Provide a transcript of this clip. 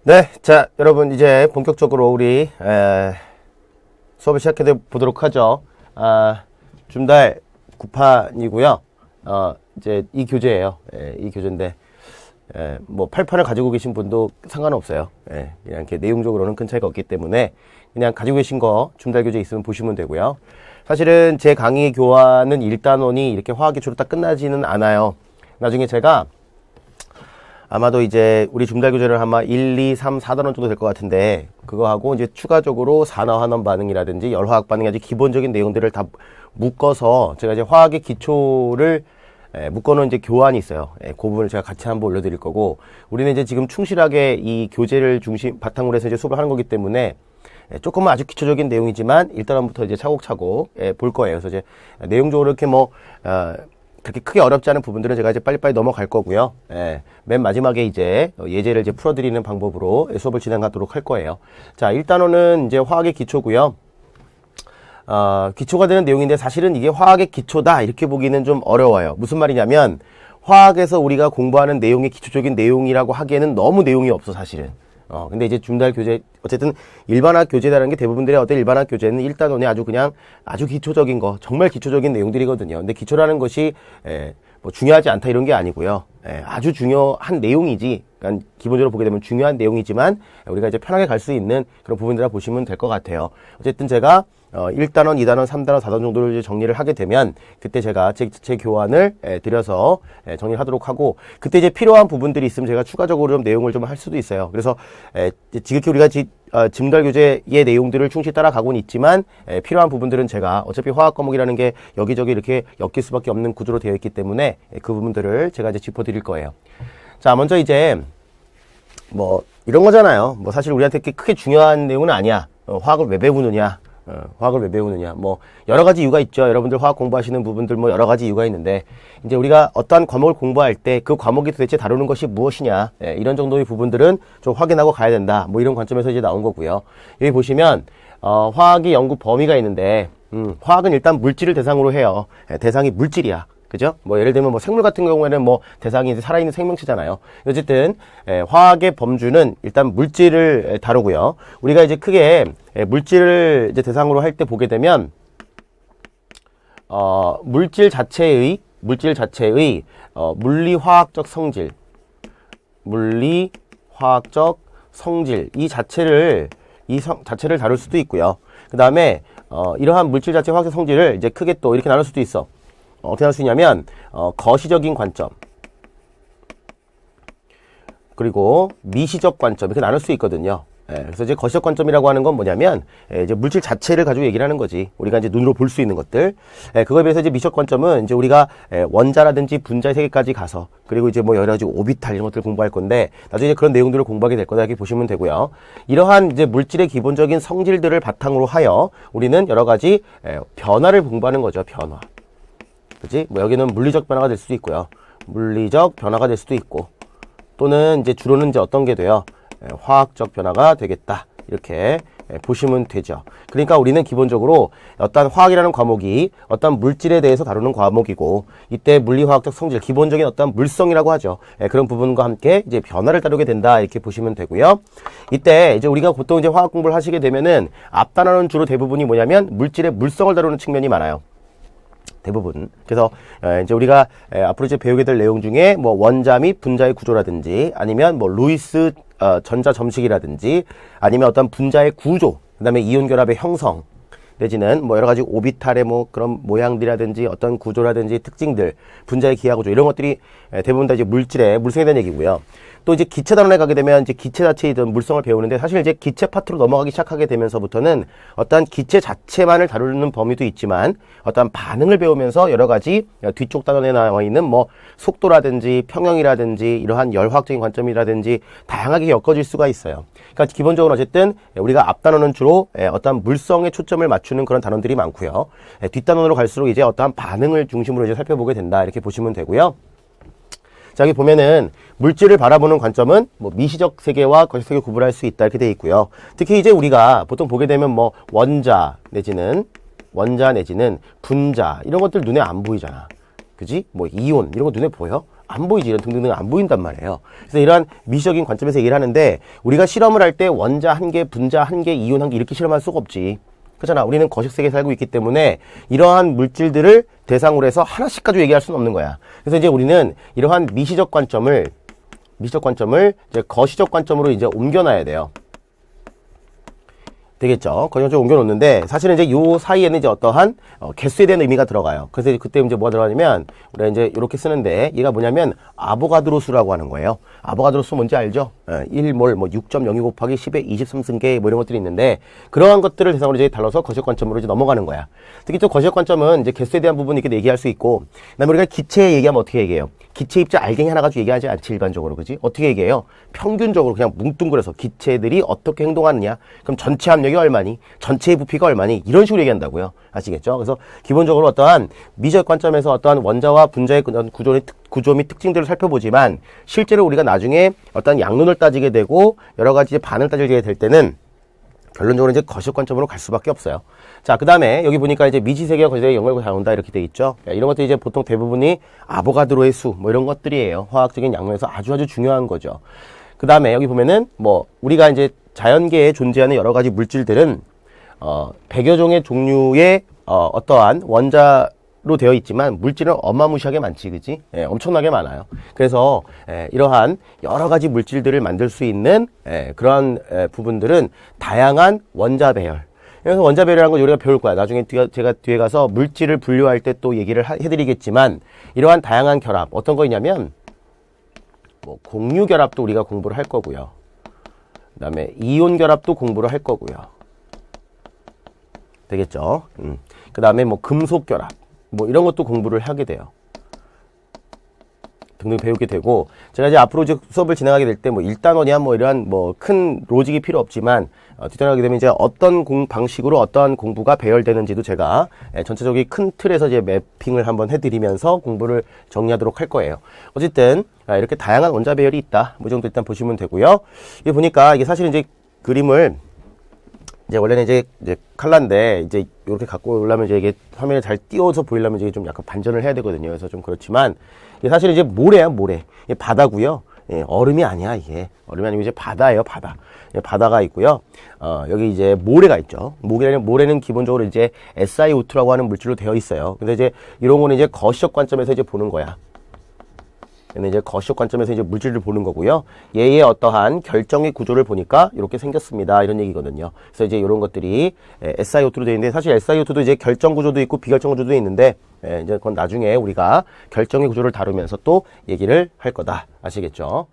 네, 자, 여러분 이제 본격적으로 우리 수업을 시작해 보도록 하죠. 줌달 9판이고요. 이제 이 교재예요. 이 교재인데 뭐 8판을 가지고 계신 분도 상관없어요. 그냥 이렇게 내용적으로는 큰 차이가 없기 때문에 그냥 가지고 계신 거 줌달 교재 있으면 보시면 되고요. 사실은 제 강의 교환은 1단원이 이렇게 화학기초로 딱 끝나지는 않아요. 나중에 제가 아마도 이제 우리 줌달 교재를 아마 1, 2, 3, 4단원 정도 될 것 같은데 그거 하고 이제 추가적으로 산화 환원 반응이라든지 열화학 반응이 아주 기본적인 내용들을 다 묶어서 제가 이제 화학의 기초를 묶어놓은 이제 교환이 있어요. 그 부분을 제가 같이 한번 올려드릴 거고, 우리는 이제 지금 충실하게 이 교재를 바탕으로 해서 이제 수업을 하는 거기 때문에 조금은 아주 기초적인 내용이지만 일단부터 이제 차곡차곡 볼 거예요. 그래서 이제 내용적으로 이렇게 그렇게 크게 어렵지 않은 부분들은 제가 이제 빨리빨리 넘어갈 거고요. 맨 마지막에 이제 예제를 이제 풀어드리는 방법으로 수업을 진행하도록 할 거예요. 자, 1단원은 이제 화학의 기초고요. 기초가 되는 내용인데 사실은 이게 화학의 기초다 이렇게 보기는 좀 어려워요. 무슨 말이냐면 화학에서 우리가 공부하는 내용이 기초적인 내용이라고 하기에는 너무 내용이 없어 사실은. 근데 이제 줌달 교재, 어쨌든 일반학 교재라는 게 대부분들의 어떤 일반학 교재는 1단원에 아주 기초적인 거, 정말 기초적인 내용들이거든요. 근데 기초라는 것이, 뭐 중요하지 않다 이런 게 아니고요. 아주 중요한 내용이지, 그러니까 기본적으로 보게 되면 중요한 내용이지만 우리가 이제 편하게 갈 수 있는 그런 부분들을 보시면 될 것 같아요. 어쨌든 제가 1단원, 2단원, 3단원, 4단원 정도를 이제 정리를 하게 되면 그때 제가 제 교환을 드려서 정리를 하도록 하고, 그때 이제 필요한 부분들이 있으면 제가 추가적으로 좀 내용을 좀 할 수도 있어요. 그래서 지극히 우리가 줌달 교재의 내용들을 충실히 따라가고는 있지만 필요한 부분들은 제가 어차피 화학 과목이라는 게 여기저기 이렇게 엮일 수밖에 없는 구조로 되어 있기 때문에 그 부분들을 제가 이제 짚어드릴 거예요. 자, 먼저 이제 뭐 이런 거잖아요. 뭐 사실 우리한테 크게 중요한 내용은 아니야. 화학을 왜 배우느냐. 화학을 왜 배우느냐. 뭐 여러 가지 이유가 있죠. 여러분들 화학 공부하시는 부분들 뭐 여러 가지 이유가 있는데, 이제 우리가 어떠한 과목을 공부할 때 그 과목이 도대체 다루는 것이 무엇이냐, 이런 정도의 부분들은 좀 확인하고 가야 된다. 뭐 이런 관점에서 이제 나온 거고요. 여기 보시면 화학의 연구 범위가 있는데, 화학은 일단 물질을 대상으로 해요. 대상이 물질이야. 그죠? 뭐 예를 들면 뭐 생물 같은 경우에는 뭐 대상이 이제 살아있는 생명체잖아요. 어쨌든 화학의 범주는 일단 물질을 다루고요. 우리가 이제 크게 물질을 이제 대상으로 할 때 보게 되면 물질 자체의 물리화학적 성질, 이 자체를 다룰 수도 있고요. 그 다음에 이러한 물질 자체 화학적 성질을 이제 크게 또 이렇게 나눌 수도 있어. 어떻게 할 수 있냐면 거시적인 관점, 그리고 미시적 관점, 이렇게 나눌 수 있거든요. 그래서 이제 거시적 관점이라고 하는 건 뭐냐면 이제 물질 자체를 가지고 얘기를 하는 거지. 우리가 이제 눈으로 볼 수 있는 것들. 그거에 비해서 이제 미시적 관점은 이제 우리가 원자라든지 분자의 세계까지 가서, 그리고 이제 뭐 여러 가지 오비탈 이런 것들 공부할 건데 나중에 이제 그런 내용들을 공부하게 될 거다 이렇게 보시면 되고요. 이러한 이제 물질의 기본적인 성질들을 바탕으로 하여 우리는 여러 가지 변화를 공부하는 거죠. 변화. 그치? 뭐 여기는 물리적 변화가 될 수도 있고요. 물리적 변화가 될 수도 있고, 또는 이제 주로는 이제 어떤 게 돼요? 화학적 변화가 되겠다. 이렇게 보시면 되죠. 그러니까 우리는 기본적으로 어떤 화학이라는 과목이 어떤 물질에 대해서 다루는 과목이고, 이때 물리화학적 성질, 기본적인 어떤 물성이라고 하죠. 그런 부분과 함께 이제 변화를 다루게 된다. 이렇게 보시면 되고요. 이때 이제 우리가 보통 이제 화학 공부를 하시게 되면은 앞단원은 주로 대부분이 뭐냐면 물질의 물성을 다루는 측면이 많아요. 대부분. 그래서 이제 우리가 앞으로 이제 배우게 될 내용 중에 뭐 원자 및 분자의 구조라든지, 아니면 뭐 루이스 전자 점식이라든지, 아니면 어떤 분자의 구조, 그다음에 이온 결합의 형성, 내지는 뭐 여러 가지 오비탈의 뭐 그런 모양들이라든지 어떤 구조라든지 특징들, 분자의 기하 구조, 이런 것들이 대부분 다 이제 물질의 물성에 대한 얘기고요. 또 이제 기체 단원에 가게 되면 이제 기체 자체이든 물성을 배우는데, 사실 이제 기체 파트로 넘어가기 시작하게 되면서부터는 어떤 기체 자체만을 다루는 범위도 있지만 어떤 반응을 배우면서 여러 가지 뒤쪽 단원에 나와 있는 뭐 속도라든지 평형이라든지 이러한 열화학적인 관점이라든지 다양하게 엮어질 수가 있어요. 그러니까 기본적으로 어쨌든 우리가 앞 단원은 주로 어떤 물성에 초점을 맞추는 그런 단원들이 많고요. 뒷 단원으로 갈수록 이제 어떠한 반응을 중심으로 이제 살펴보게 된다. 이렇게 보시면 되고요. 자, 여기 보면은 물질을 바라보는 관점은 뭐 미시적 세계와 거시적 세계 구분할 수 있다 이렇게 되어 있고요. 특히 이제 우리가 보통 보게 되면 뭐 원자 내지는 분자 이런 것들 눈에 안 보이잖아. 그지? 뭐 이온 이런 거 눈에 보여? 안 보이지. 이런 등등등 안 보인단 말이에요. 그래서 이러한 미시적인 관점에서 얘기를 하는데 우리가 실험을 할 때 원자 한 개, 분자 한 개, 이온 한 개 이렇게 실험할 수가 없지. 그렇잖아. 우리는 거식 세계에 살고 있기 때문에 이러한 물질들을 대상으로 해서 하나씩 가지고 얘기할 수는 없는 거야. 그래서 이제 우리는 이러한 미시적 관점을 이제 거시적 관점으로 이제 옮겨놔야 돼요. 되겠죠. 거시적으로 옮겨놓는데 사실은 이제 요 사이에는 이제 어떠한 개수에 대한 의미가 들어가요. 그래서 이제 그때 이제 뭐가 들어가냐면 우리가 이제 이렇게 쓰는데 얘가 뭐냐면 아보가드로 수라고 하는 거예요. 아보가드로 수 뭔지 알죠? 1몰 뭐 6.02 곱하기 10의 23승계 뭐 이런 것들이 있는데 그러한 것들을 대상으로 이제 달라서 거시적 관점으로 이제 넘어가는 거야. 특히 또 거시적 관점은 이제 개수에 대한 부분 이렇게 얘기할 수 있고 그다음에 우리가 기체 얘기하면 어떻게 얘기해요? 기체 입자 알갱이 하나 가지고 얘기하지 않지 일반적으로. 그지? 어떻게 얘기해요? 평균적으로 그냥 뭉뚱그려서 기체들이 어떻게 행동하느냐. 그럼 전체 압력이 얼마니? 전체의 부피가 얼마니? 이런 식으로 얘기한다고요. 아시겠죠? 그래서 기본적으로 어떠한 미적 관점에서 어떠한 원자와 분자의 구조 및 특징들을 살펴보지만 실제로 우리가 나중에 어떠한 양론을 따지게 되고 여러 가지 반을 따지게 될 때는 결론적으로 이제 거시적 관점으로 갈 수밖에 없어요. 자, 그 다음에 여기 보니까 이제 미지세계와 거시세계 연결고 나온다 이렇게 돼 있죠. 이런 것들이 이제 보통 대부분이 아보가드로의 수 뭐 이런 것들이에요. 화학적인 양론에서 아주 중요한 거죠. 그 다음에 여기 보면은 뭐 우리가 이제 자연계에 존재하는 여러 가지 물질들은 100여 종의 종류의 어떠한 원자로 되어 있지만 물질은 어마무시하게 많지, 그지? 예, 엄청나게 많아요. 그래서 이러한 여러 가지 물질들을 만들 수 있는 그러한 부분들은 다양한 원자 배열. 그래서 원자 배열이라는 걸 우리가 배울 거야. 나중에 제가 뒤에 가서 물질을 분류할 때 또 얘기를 해드리겠지만 이러한 다양한 결합 어떤 거냐면 뭐 공유 결합도 우리가 공부를 할 거고요. 그다음에 이온 결합도 공부를 할 거고요. 되겠죠? 그다음에 뭐 금속 결합 뭐 이런 것도 공부를 하게 돼요. 등등 배우게 되고 제가 이제 앞으로 이제 수업을 진행하게 될 때 뭐 1단원이야 뭐 이러한 뭐 큰 로직이 필요 없지만 뒷단하게 되면 이제 어떤 방식으로 어떠한 공부가 배열되는지도 제가 전체적인 큰 틀에서 이제 매핑을 한번 해드리면서 공부를 정리하도록 할 거예요. 어쨌든 이렇게 다양한 원자 배열이 있다. 뭐 이 정도 일단 보시면 되고요. 이게 보니까 이게 사실 이제 그림을 이제 원래는 이제 칼라인데 이제 이렇게 갖고 오려면 이제 이게 화면에 잘 띄워서 보이려면 이제 좀 약간 반전을 해야 되거든요. 그래서 좀 그렇지만 이게 사실 이제 모래야 모래. 이게 바다고요. 예, 얼음이 아니야 이게. 얼음이 아니고 이제 바다예요 바다. 예, 바다가 있고요. 여기 이제 모래가 있죠. 모래는 기본적으로 이제 SiO2라고 하는 물질로 되어 있어요. 근데 이제 이런 거는 이제 거시적 관점에서 이제 보는 거야. 근데 이제 거시적 관점에서 이제 물질을 보는 거고요. 얘의 어떠한 결정의 구조를 보니까 이렇게 생겼습니다. 이런 얘기거든요. 그래서 이제 이런 것들이 SiO2로 되어 있는데 사실 SiO2도 이제 결정 구조도 있고 비결정 구조도 있는데 이제 그건 나중에 우리가 결정의 구조를 다루면서 또 얘기를 할 거다. 아시겠죠?